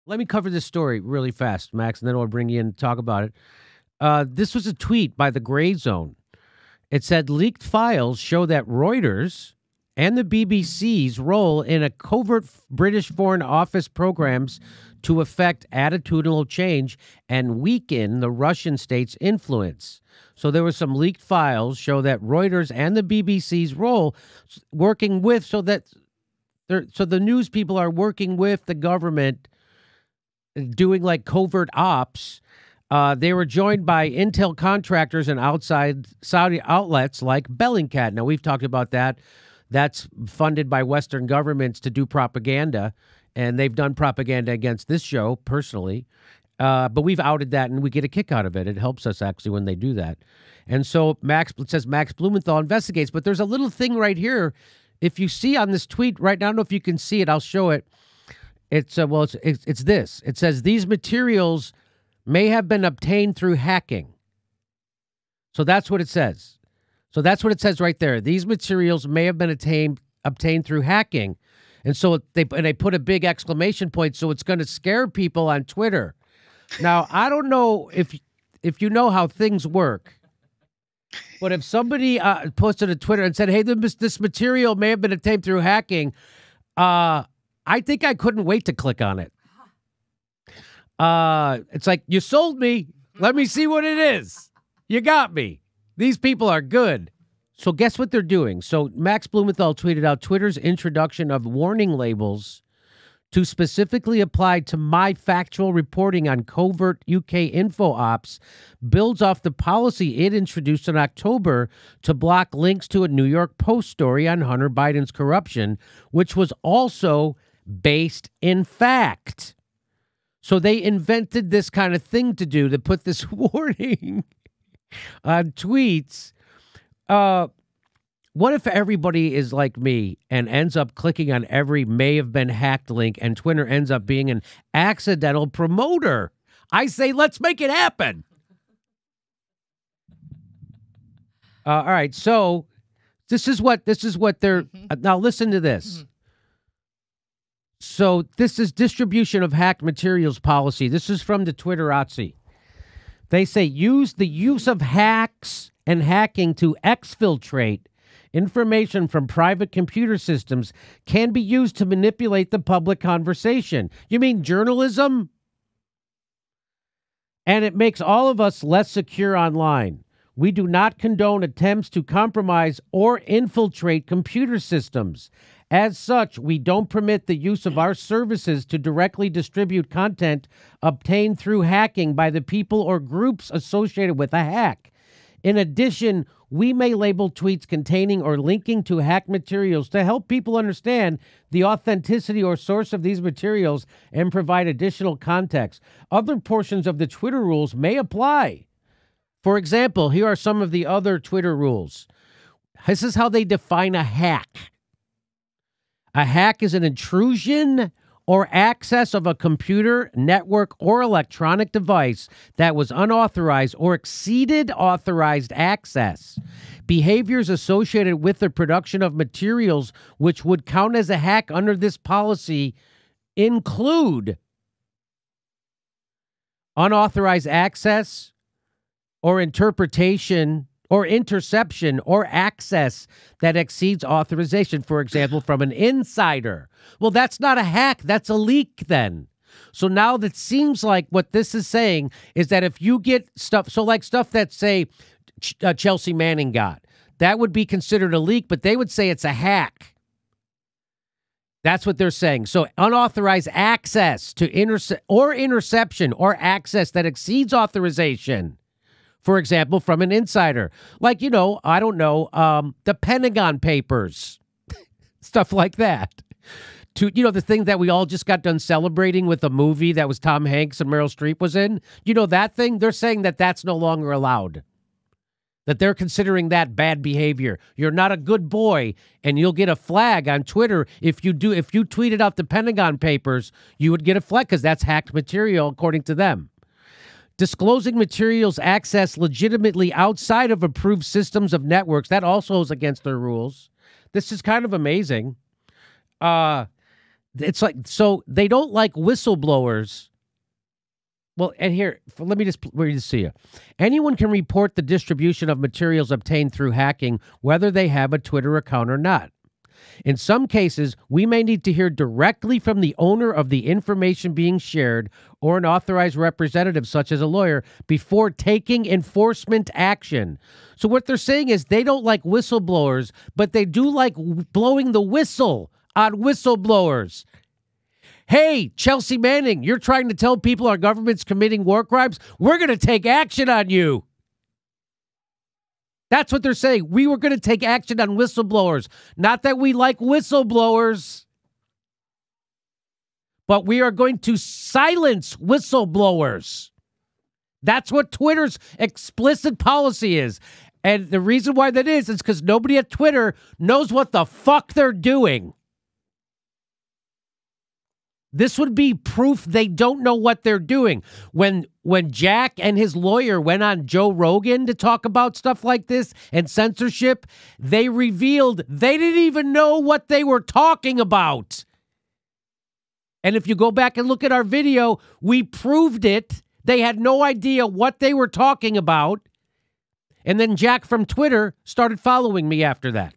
Let me cover this story really fast, Max, and then I'll bring you in to talk about it. This was a tweet by the Gray Zone. It said leaked files show that Reuters and the BBC's role in a covert British Foreign Office programs to affect attitudinal change and weaken the Russian state's influence. So there were some leaked files show that Reuters and the BBC's role working with so the news people are working with the government doing like covert ops. They were joined by intel contractors and outside Saudi outlets like Bellingcat. Now, we've talked about that. That's funded by Western governments to do propaganda, and they've done propaganda against this show personally. But we've outed that, and we get a kick out of it. It helps us, actually, when they do that. And so it says Max Blumenthal investigates, but there's a little thing right here. If you see on this tweet right now, I don't know if you can see it. I'll show it. It's this. It says these materials may have been obtained through hacking. So that's what it says. So that's what it says right there. These materials may have been obtained through hacking. And so they put a big exclamation point, so it's going to scare people on Twitter. Now, I don't know if you know how things work, but if somebody posted a Twitter and said, hey, this material may have been obtained through hacking, I think I couldn't wait to click on it. It's like, you sold me. Let me see what it is. You got me. These people are good. So guess what they're doing? So Max Blumenthal tweeted out Twitter's introduction of warning labels to specifically apply to my factual reporting on covert UK info ops builds off the policy it introduced in October to block links to a New York Post story on Hunter Biden's corruption, which was also based in fact. So they invented this kind of thing to do, to put this warning on tweets. What if everybody is like me and ends up clicking on every may have been hacked link and Twitter ends up being an accidental promoter? I say, let's make it happen. All right. So this is what they're now listen to this. So this is distribution of hacked materials policy. This is from the Twitterati. They say the use of hacks and hacking to exfiltrate information from private computer systems can be used to manipulate the public conversation. You mean journalism? And it makes all of us less secure online. We do not condone attempts to compromise or infiltrate computer systems. As such, we don't permit the use of our services to directly distribute content obtained through hacking by the people or groups associated with a hack. In addition, we may label tweets containing or linking to hacked materials to help people understand the authenticity or source of these materials and provide additional context. Other portions of the Twitter rules may apply. For example, here are some of the other Twitter rules. This is how they define a hack. A hack is an intrusion or access of a computer, network, or electronic device that was unauthorized or exceeded authorized access. Behaviors associated with the production of materials which would count as a hack under this policy include unauthorized access or interpretation or interception or access that exceeds authorization, for example, from an insider. Well, that's not a hack. That's a leak then. So now that seems like what this is saying is that if you get stuff, so like stuff that, say, Chelsea Manning got, that would be considered a leak, but they would say it's a hack. That's what they're saying. So unauthorized access to interception or access that exceeds authorization. For example, from an insider, like, I don't know, the Pentagon Papers, stuff like that. To, the thing that we all just got done celebrating with a movie that was Tom Hanks and Meryl Streep was in, that thing, they're saying that that's no longer allowed, that they're considering that bad behavior. You're not a good boy, and you'll get a flag on Twitter. If you tweeted out the Pentagon Papers, you would get a flag because that's hacked material, according to them. Disclosing materials accessed legitimately outside of approved systems of networks, that also is against their rules. This is kind of amazing. It's like, so they don't like whistleblowers. Well, and here, let me just read this to you. Anyone can report the distribution of materials obtained through hacking, whether they have a Twitter account or not. In some cases, we may need to hear directly from the owner of the information being shared or an authorized representative, such as a lawyer, before taking enforcement action. So what they're saying is they don't like whistleblowers, but they do like blowing the whistle on whistleblowers. Hey, Chelsea Manning, you're trying to tell people our government's committing war crimes? We're going to take action on you. That's what they're saying. We were going to take action on whistleblowers. Not that we like whistleblowers, but we are going to silence whistleblowers. That's what Twitter's explicit policy is. And the reason why that is because nobody at Twitter knows what the fuck they're doing. This would be proof they don't know what they're doing. When Jack and his lawyer went on Joe Rogan to talk about stuff like this and censorship, they revealed they didn't even know what they were talking about. And if you go back and look at our video, we proved it. They had no idea what they were talking about. And then Jack from Twitter started following me after that.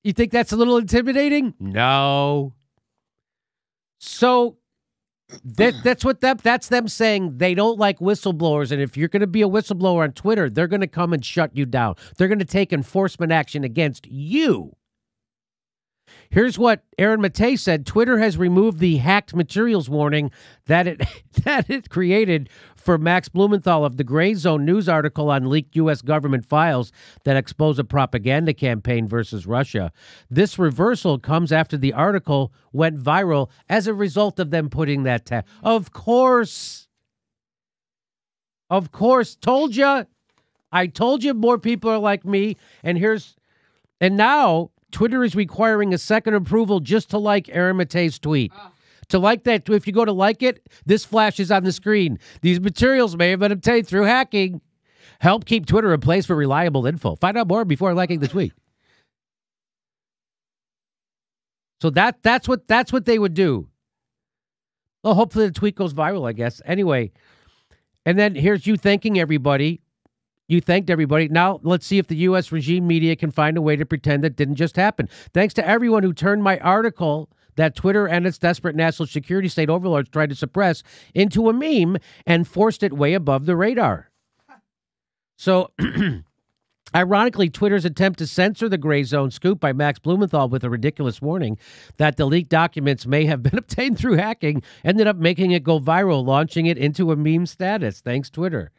You think that's a little intimidating? No. So that's them saying they don't like whistleblowers, and if you're going to be a whistleblower on Twitter, they're going to come and shut you down. They're going to take enforcement action against you. Here's what Aaron Matei said. Twitter has removed the hacked materials warning that it created for Max Blumenthal of the Gray Zone news article on leaked U.S. government files that expose a propaganda campaign versus Russia. This reversal comes after the article went viral as a result of them putting that tag. Of course. Told you. I told you more people are like me. And now Twitter is requiring a second approval just to like Aaron Matei's tweet. To like that, if you go to like it, this flashes on the screen. These materials may have been obtained through hacking. Help keep Twitter a place for reliable info. Find out more before liking the tweet. So that's what they would do. Well, hopefully the tweet goes viral, I guess. Anyway, and then here's you thanking everybody. You thanked everybody. Now let's see if the U.S. regime media can find a way to pretend that didn't just happen. Thanks to everyone who turned my article that Twitter and its desperate national security state overlords tried to suppress into a meme and forced it way above the radar. So, ironically, Twitter's attempt to censor the Gray Zone scoop by Max Blumenthal with a ridiculous warning that the leaked documents may have been obtained through hacking ended up making it go viral, launching it into a meme status. Thanks, Twitter.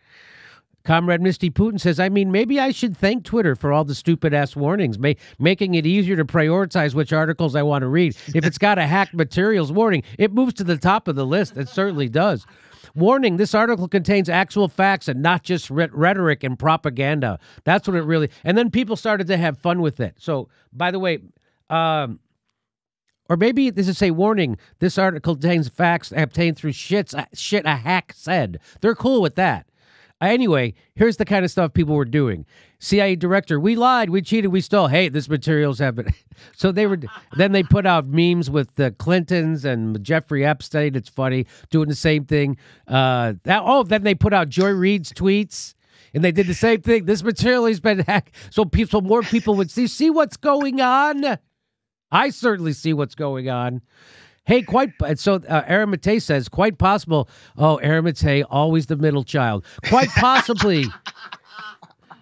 Comrade Misty Putin says, I mean, maybe I should thank Twitter for all the stupid-ass warnings, making it easier to prioritize which articles I want to read. If it's got a hacked materials warning, it moves to the top of the list. It certainly does. Warning, this article contains actual facts and not just rhetoric and propaganda. That's what it really... And then people started to have fun with it. So, by the way, or maybe this is say, warning, this article contains facts obtained through shit a hack said. They're cool with that. Anyway, here's the kind of stuff people were doing. CIA director, we lied, we cheated, we stole. Hey, this materials have been... So then they put out memes with the Clintons and Jeffrey Epstein. It's funny, doing the same thing. Then they put out Joy Reid's tweets, and they did the same thing. This material has been hacked. So more people would see what's going on. I certainly see what's going on. Hey, Aaron Matei says, quite possible. Oh, Aaron Matei, always the middle child. Quite possibly.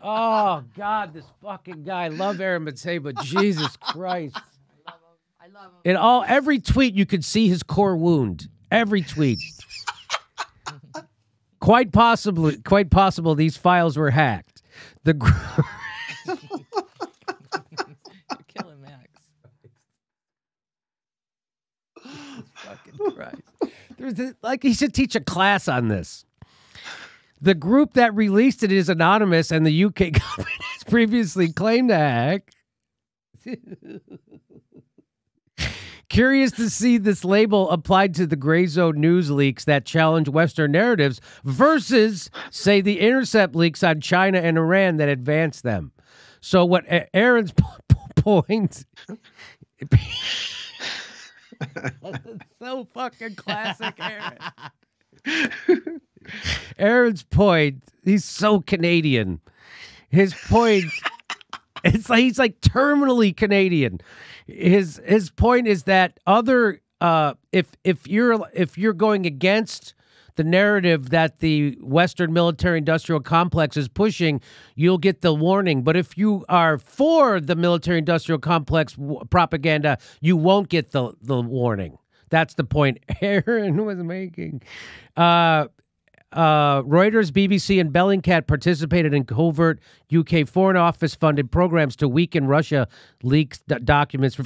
Oh, God, this fucking guy. I love Aaron Matei, but Jesus Christ. I love him. Every tweet, you could see his core wound. Every tweet. Quite possible these files were hacked. You're killing Max. Fucking Christ. He should teach a class on this. The group that released it is anonymous, and the UK government has previously claimed to hack. Curious to see this label applied to the Gray Zone news leaks that challenge Western narratives versus, say, the Intercept leaks on China and Iran that advance them. So what Aaron's point That's so fucking classic, Aaron. Aaron's point, he's so Canadian. His point, it's like he's like terminally Canadian. His point is that other if you're going against the narrative that the Western military industrial complex is pushing, you'll get the warning. But if you are for the military industrial complex propaganda, you won't get the warning. That's the point Aaron was making. Reuters, BBC, and Bellingcat participated in covert UK Foreign Office funded programs to weaken Russia leaks documents.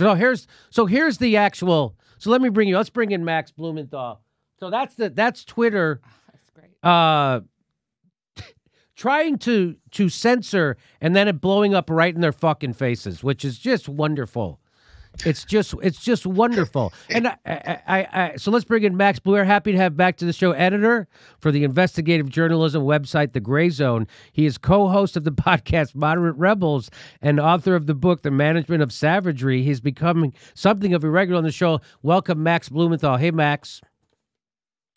So here's the actual. So let's bring in Max Blumenthal. So that's Twitter. That's great. Trying to censor and then it blowing up right in their fucking faces, which is just wonderful. It's just wonderful. And so let's bring in Max Blue. We're happy to have back to the show editor for the investigative journalism website, The Gray Zone. He is co-host of the podcast Moderate Rebels and author of the book, The Management of Savagery. He's becoming something of a regular on the show. Welcome, Max Blumenthal. Hey, Max.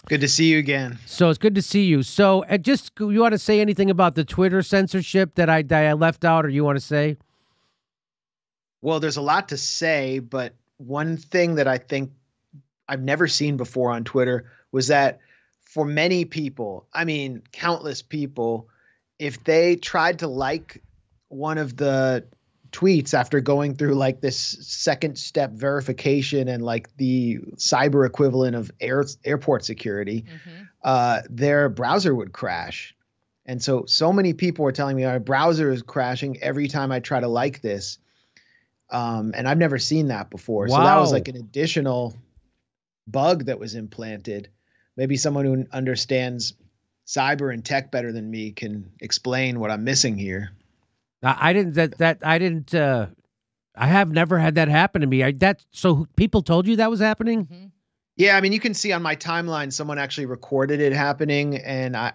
Good to see you again. So it's good to see you. So you want to say anything about the Twitter censorship that I left out, or you want to say? Well, there's a lot to say, but one thing that I think I've never seen before on Twitter was that for many people, I mean, countless people, if they tried to like one of the tweets after going through like this second step verification and like the cyber equivalent of airport security, their browser would crash. And so many people were telling me our browser is crashing every time I try to like this. And I've never seen that before. Wow. So that was like an additional bug that was implanted. Maybe someone who understands cyber and tech better than me can explain what I'm missing here. I have never had that happen to me. So people told you that was happening? Mm-hmm. Yeah, I mean, you can see on my timeline, someone actually recorded it happening, and I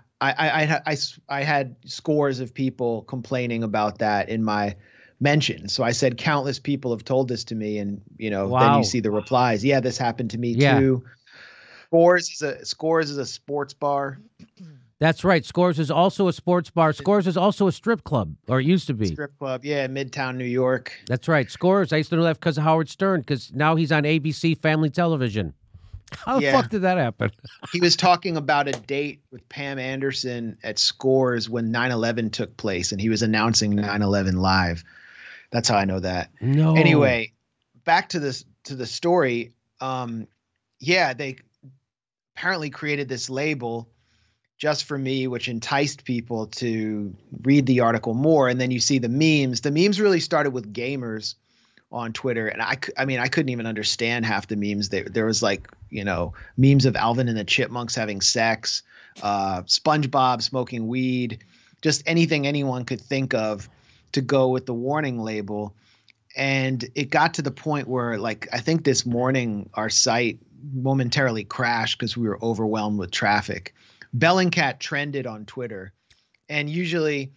had scores of people complaining about that in my mention. So I said countless people have told this to me, and Wow. Then you see the replies. Yeah, this happened to me too. Scores is a sports bar. That's right. Scores is also a sports bar. Scores is also a strip club, or it used to be. Strip club, yeah, Midtown New York. That's right. Scores. I used to know that because of Howard Stern, because now he's on ABC Family Television. How the fuck did that happen? He was talking about a date with Pam Anderson at Scores when 9/11 took place, and he was announcing 9/11 live. That's how I know that. No. Anyway, back to the story. They apparently created this label just for me, which enticed people to read the article more. And then you see the memes. The memes really started with gamers on Twitter. And I couldn't even understand half the memes. There was like, memes of Alvin and the Chipmunks having sex, SpongeBob smoking weed, just anything anyone could think of to go with the warning label. And it got to the point where, like, I think this morning our site momentarily crashed because we were overwhelmed with traffic. Bellingcat trended on Twitter, and usually,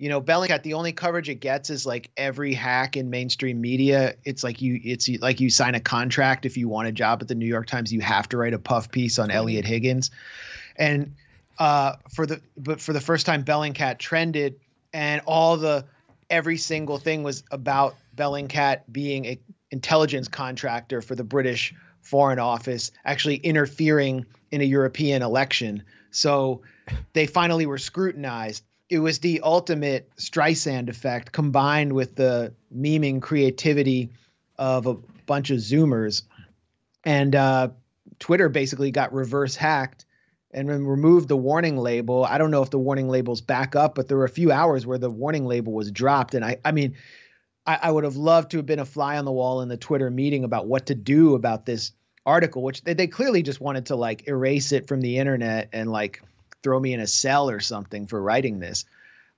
Bellingcat, the only coverage it gets is like every hack in mainstream media. It's like you sign a contract. If you want a job at the New York Times, you have to write a puff piece on Elliot Higgins. And for the first time, Bellingcat trended, and every single thing was about Bellingcat being an intelligence contractor for the British Foreign Office, actually interfering in a European election. So they finally were scrutinized. It was the ultimate Streisand effect combined with the memeing creativity of a bunch of Zoomers. And Twitter basically got reverse hacked and then removed the warning label. I don't know if the warning label's back up, but there were a few hours where the warning label was dropped. And I would have loved to have been a fly on the wall in the Twitter meeting about what to do about this article, which they clearly just wanted to like erase it from the internet and like throw me in a cell or something for writing this,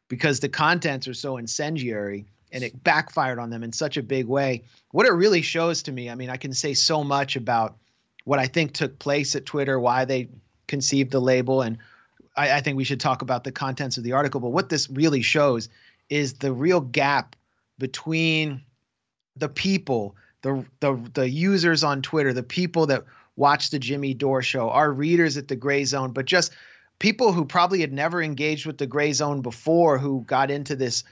because the contents are so incendiary and it backfired on them in such a big way. What it really shows to me, I can say so much about what I think took place at Twitter, why they conceived the label, and I think we should talk about the contents of the article. But what this really shows is the real gap between the people the users on Twitter, the people that watch the Jimmy Dore show, our readers at the Gray Zone, but just people who probably had never engaged with the Gray Zone before, who got into this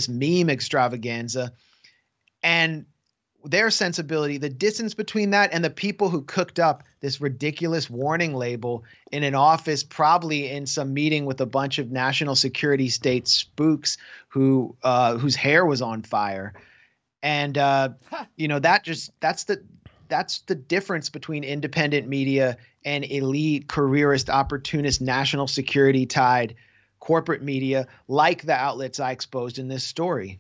meme extravaganza, and their sensibility, the distance between that and the people who cooked up this ridiculous warning label in an office, probably in some meeting with a bunch of national security state spooks whose hair was on fire. And, that's the difference between independent media and elite, careerist, opportunist, national security tied corporate media like the outlets I exposed in this story.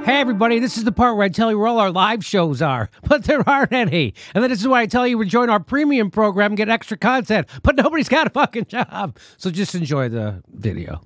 Hey, everybody, this is the part where I tell you where all our live shows are, but there aren't any. And then this is why I tell you to join our premium program and get extra content, but nobody's got a fucking job. So just enjoy the video.